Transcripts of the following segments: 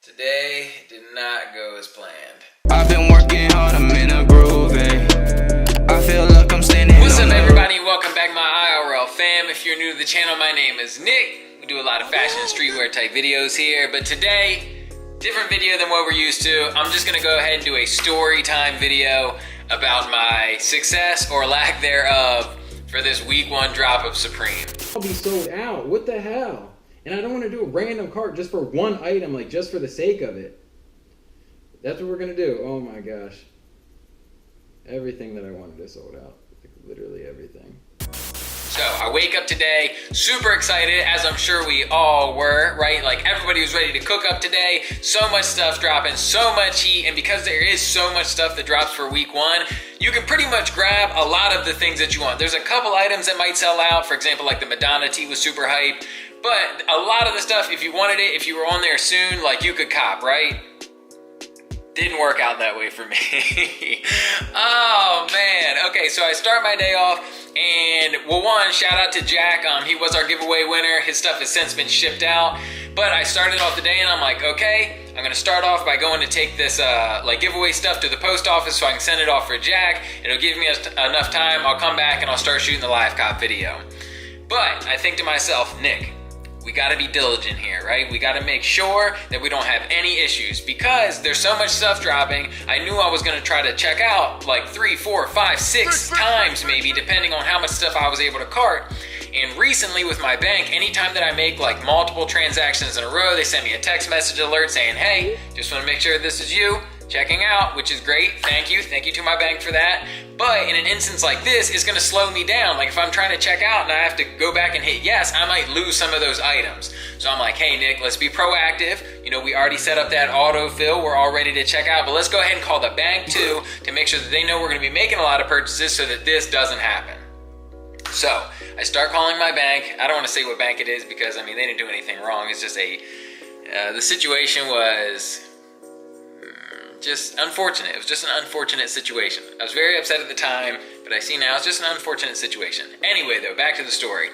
Today did not go as planned. I've been working hard, I'm in a groove, I feel like I'm standing. What's up, everybody? Welcome back, my IRL fam. If you're new to the channel, my name is Nick. We do a lot of fashion and streetwear type videos here, but today, different video than what we're used to. I'm just gonna go ahead and do a story time video about my success or lack thereof for this week 1 drop of Supreme. I'll be sold out. What the hell? And I don't want to do a random cart just for one item, like just for the sake of it. That's what we're gonna do. Oh my gosh. Everything that I wanted is sold out. Like, literally everything. So I wake up today, super excited, as I'm sure we all were, right? Like everybody was ready to cook up today. So much stuff dropping, so much heat, and because there is so much stuff that drops for week 1, you can pretty much grab a lot of the things that you want. There's a couple items that might sell out. For example, like the Madonna tee was super hype. But a lot of the stuff, if you wanted it, if you were on there soon, like you could cop, right? Didn't work out that way for me. Oh man. Okay, so I start my day off and, well, one, shout out to Jack. He was our giveaway winner. His stuff has since been shipped out. But I started off the day and I'm like, okay, I'm gonna start off by going to take this like giveaway stuff to the post office so I can send it off for Jack. It'll give me enough time. I'll come back and I'll start shooting the live cop video. But I think to myself, Nick, we gotta be diligent here, right? We gotta make sure that we don't have any issues because there's so much stuff dropping. I knew I was gonna try to check out like 3, 4, 5, 6 times maybe, depending on how much stuff I was able to cart. And recently with my bank, anytime that I make like multiple transactions in a row, they send me a text message alert saying, hey, just wanna make sure this is you checking out, which is great. Thank you to my bank for that. But in an instance like this, it's gonna slow me down. Like if I'm trying to check out and I have to go back and hit yes, I might lose some of those items. So I'm like, hey Nick, let's be proactive. You know, we already set up that autofill. We're all ready to check out, but let's go ahead and call the bank too to make sure that they know we're gonna be making a lot of purchases so that this doesn't happen. So I start calling my bank. I don't wanna say what bank it is because I mean, they didn't do anything wrong. It's just the situation was just unfortunate. It was just an unfortunate situation. I was very upset at the time, but I see now it's just an unfortunate situation. Anyway though, back to the story.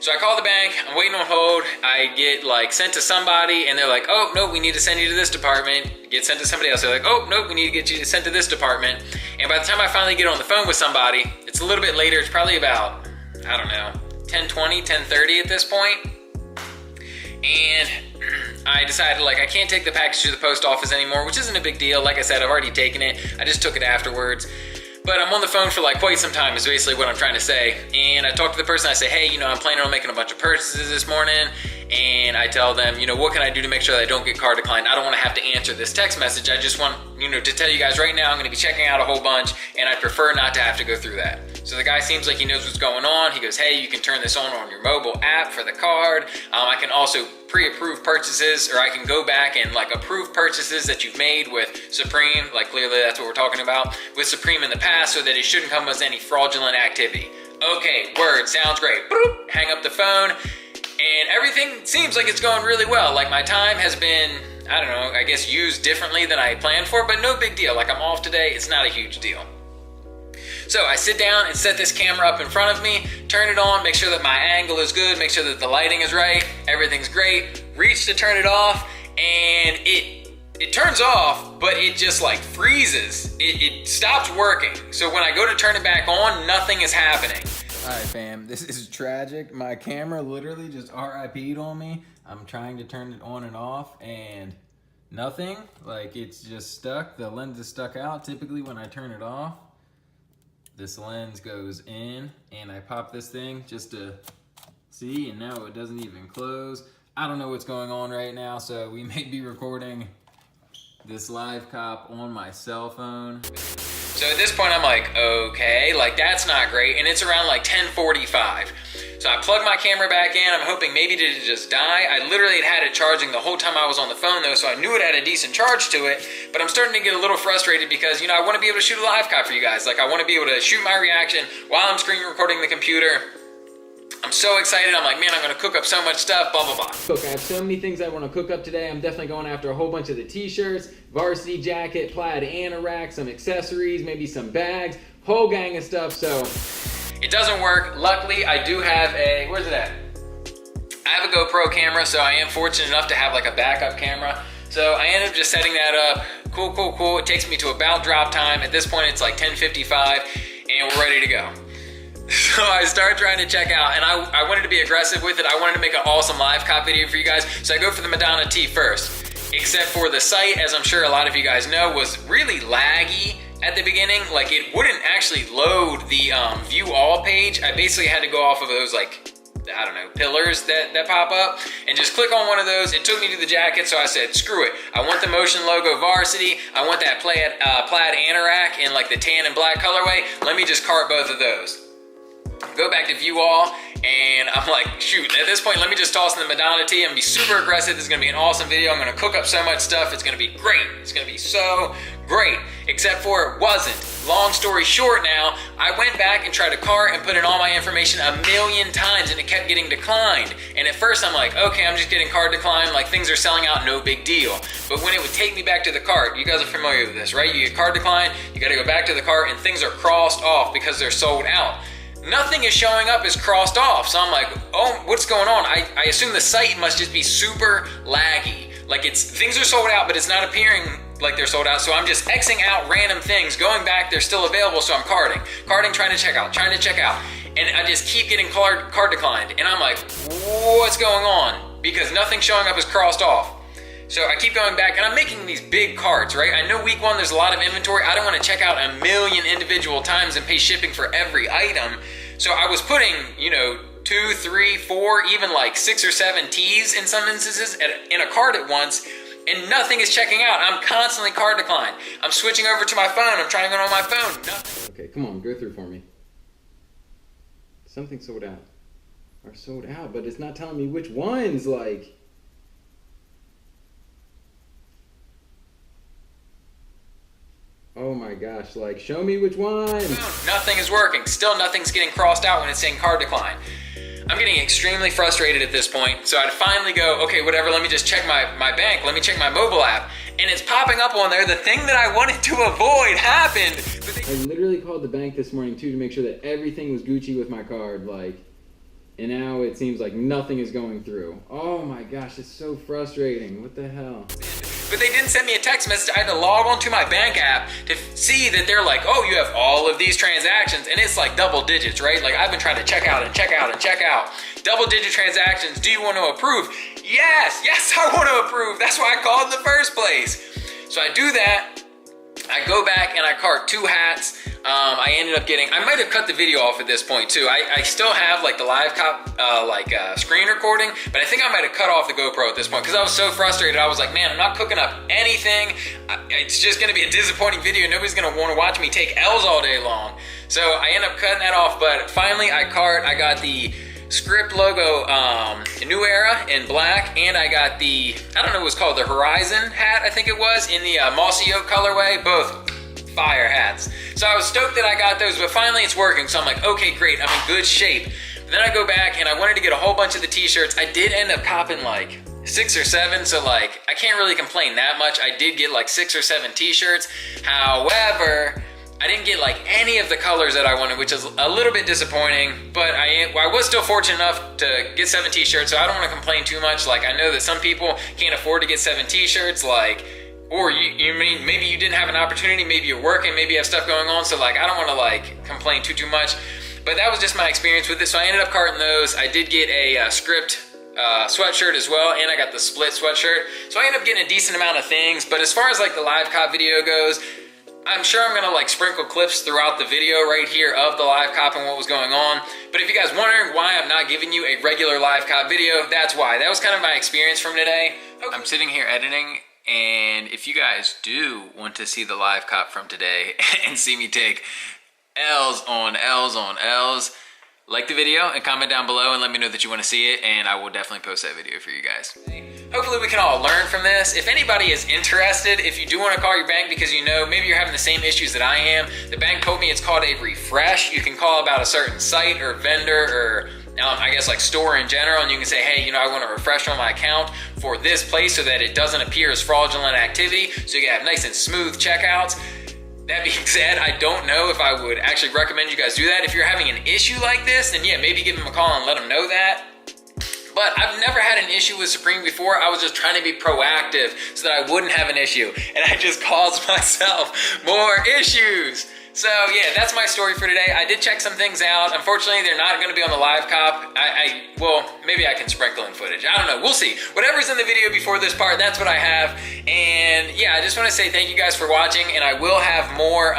So I call the bank, I'm waiting on hold, I get like sent to somebody and they're like, oh no, we need to send you to this department. Get sent to somebody else. They're like, oh no, we need to get you sent to this department. And by the time I finally get on the phone with somebody, it's a little bit later, it's probably about, I don't know, 10:20, 10:30 at this point. And I decided like I can't take the package to the post office anymore, which isn't a big deal. Like I said, I've already taken it. I just took it afterwards. But I'm on the phone for like quite some time is basically what I'm trying to say. And I talk to the person, I say, hey, you know, I'm planning on making a bunch of purchases this morning. And I tell them, you know, what can I do to make sure that I don't get card declined? I don't want to have to answer this text message. I just want, you know, to tell you guys right now, I'm going to be checking out a whole bunch and I'd prefer not to have to go through that. So the guy seems like he knows what's going on. He goes, hey, you can turn this on your mobile app for the card. I can also pre-approve purchases, or I can go back and like approve purchases that you've made with Supreme. Like clearly that's what we're talking about with Supreme in the past, so that it shouldn't come as any fraudulent activity. Okay, word, sounds great. Boop, hang up the phone. And everything seems like it's going really well. Like my time has been, I don't know, I guess used differently than I planned for, but no big deal. Like I'm off today, it's not a huge deal. So I sit down and set this camera up in front of me, turn it on, make sure that my angle is good, make sure that the lighting is right, everything's great, reach to turn it off, and it turns off, but it just like freezes. It stops working. So when I go to turn it back on, nothing is happening. All right, fam, this is tragic. My camera literally just RIP'd on me. I'm trying to turn it on and off and nothing. Like it's just stuck. The lens is stuck out. Typically when I turn it off, this lens goes in and I pop this thing just to see, and now it doesn't even close. I don't know what's going on right now, so we may be recording this live cop on my cell phone. So at this point I'm like, okay, like that's not great, and it's around like 10:45. So I plug my camera back in, I'm hoping maybe did it just die? I literally had it charging the whole time I was on the phone though, so I knew it had a decent charge to it, but I'm starting to get a little frustrated because, you know, I want to be able to shoot a live cop for you guys. Like I want to be able to shoot my reaction while I'm screen recording the computer. I'm so excited. I'm like, man, I'm going to cook up so much stuff, blah, blah, blah. Look, I have so many things I want to cook up today. I'm definitely going after a whole bunch of the t-shirts, varsity jacket, plaid anorak, some accessories, maybe some bags, whole gang of stuff, so. It doesn't work. Luckily, I do have a, where's it at? I have a GoPro camera, so I am fortunate enough to have like a backup camera. So I ended up just setting that up. Cool. It takes me to about drop time. At this point, it's like 10:55 and we're ready to go. So I started trying to check out, and I wanted to be aggressive with it. I wanted to make an awesome live cop video for you guys. So I go for the Madonna T first. Except for the site, as I'm sure a lot of you guys know, was really laggy at the beginning. Like, it wouldn't actually load the view all page. I basically had to go off of those, like, I don't know, pillars that pop up and just click on one of those. It took me to the jacket, so I said, screw it. I want the Motion logo varsity. I want that plaid anorak in like the tan and black colorway. Let me just cart both of those. Go back to view all, and I'm like, shoot, at this point, let me just toss in the Madonna T and be super aggressive. This is gonna be an awesome video. I'm gonna cook up so much stuff. It's gonna be great. It's gonna be so great, except for it wasn't. Long story short now, I went back and tried to cart and put in all my information a million times, and it kept getting declined. And at first I'm like, okay, I'm just getting cart declined, like things are selling out, no big deal. But when it would take me back to the cart, you guys are familiar with this, right? You get cart declined, you gotta go back to the cart, and things are crossed off because they're sold out. Nothing is showing up as crossed off. So I'm like, oh, what's going on? I assume the site must just be super laggy. Like things are sold out, but it's not appearing like they're sold out. So I'm just Xing out random things, going back, they're still available, so I'm carting, trying to check out. And I just keep getting cart declined. And I'm like, what's going on? Because nothing's showing up as crossed off. So I keep going back, and I'm making these big carts, right? I know week one, there's a lot of inventory. I don't want to check out a million individual times and pay shipping for every item. So I was putting, 2, 3, 4, even like 6 or 7 teas in some instances in a cart at once, and nothing is checking out. I'm constantly cart declined. I'm switching over to my phone. I'm trying to go on my phone. Nothing. Okay, come on, go through for me. Something sold out. Are sold out, but it's not telling me which ones, like... Oh my gosh, like, show me which one. Nothing is working. Still nothing's getting crossed out when it's saying card decline. I'm getting extremely frustrated at this point, so I'd finally go, okay, whatever, let me just check my bank, let me check my mobile app, and it's popping up on there. The thing that I wanted to avoid happened. I literally called the bank this morning too to make sure that everything was Gucci with my card, like, and now it seems like nothing is going through. Oh my gosh, it's so frustrating. What the hell? But they didn't send me a text message. I had to log onto my bank app to see that they're like, oh, you have all of these transactions, and it's like double digits, right? Like I've been trying to check out and check out and check out. Double digit transactions, do you want to approve? Yes, I want to approve. That's why I called in the first place. So I do that. I go back and I cart 2 hats. I ended up getting, I might have cut the video off at this point too. I still have like the live cop screen recording, but I think I might have cut off the GoPro at this point because I was so frustrated. I was like, man, I'm not cooking up anything. It's just gonna be a disappointing video. Nobody's gonna wanna watch me take L's all day long. So I end up cutting that off, but finally I got the script logo, New Era in black, and I got the, I don't know what it's called, the Horizon hat, I think it was, in the Mossy Oak colorway, both fire hats. So I was stoked that I got those, but finally it's working, so I'm like, okay, great, I'm in good shape. But then I go back and I wanted to get a whole bunch of the t-shirts. I did end up copping like 6 or 7, so like, I can't really complain that much. I did get like 6 or 7 t-shirts. However, I didn't get like any of the colors that I wanted, which is a little bit disappointing, but I was still fortunate enough to get 7 t-shirts, so I don't want to complain too much. Like, I know that some people can't afford to get 7 t-shirts, like, or you mean maybe you didn't have an opportunity, maybe you're working, maybe you have stuff going on, so like, I don't want to like complain too much, but that was just my experience with it. So I ended up carting those. I did get a script sweatshirt as well, and I got the split sweatshirt, so I ended up getting a decent amount of things. But as far as like the live cop video goes, I'm sure I'm gonna like sprinkle clips throughout the video right here of the live cop and what was going on. But if you guys wondering why I'm not giving you a regular live cop video, that's why. That was kind of my experience from today. Okay. I'm sitting here editing, and if you guys do want to see the live cop from today and see me take L's on L's on L's, like the video and comment down below and let me know that you want to see it, and I will definitely post that video for you guys. Hopefully we can all learn from this. If anybody is interested, if you do want to call your bank because you know maybe you're having the same issues that I am, the bank told me it's called a refresh. You can call about a certain site or vendor or I guess like store in general, and you can say, hey, I want to refresh on my account for this place so that it doesn't appear as fraudulent activity, so you can have nice and smooth checkouts. That being said, I don't know if I would actually recommend you guys do that. If you're having an issue like this, then yeah, maybe give them a call and let them know that. But I've never had an issue with Supreme before. I was just trying to be proactive so that I wouldn't have an issue. And I just caused myself more issues. So yeah, that's my story for today. I did check some things out. Unfortunately, they're not gonna be on the live cop. Well, maybe I can sprinkle in footage. I don't know, we'll see. Whatever's in the video before this part, that's what I have. And yeah, I just wanna say thank you guys for watching, and I will have more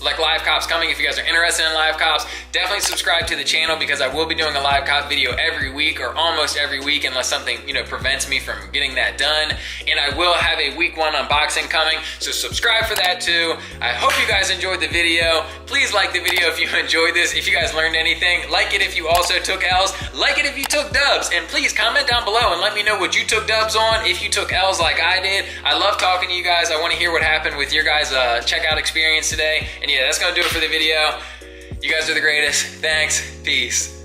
like live cops coming. If you guys are interested in live cops, definitely subscribe to the channel because I will be doing a live cop video every week or almost every week unless something, you know, prevents me from getting that done. And I will have a week 1 unboxing coming, so subscribe for that too. I hope you guys enjoyed the video. Please like the video if you enjoyed this. If you guys learned anything, like it if you also took L's, like it if you took dubs, and please comment down below and let me know what you took dubs on, if you took L's like I did. I love talking to you guys. I want to hear what happened with your guys' checkout experience today. And yeah, that's gonna do it for the video. You guys are the greatest. Thanks. Peace.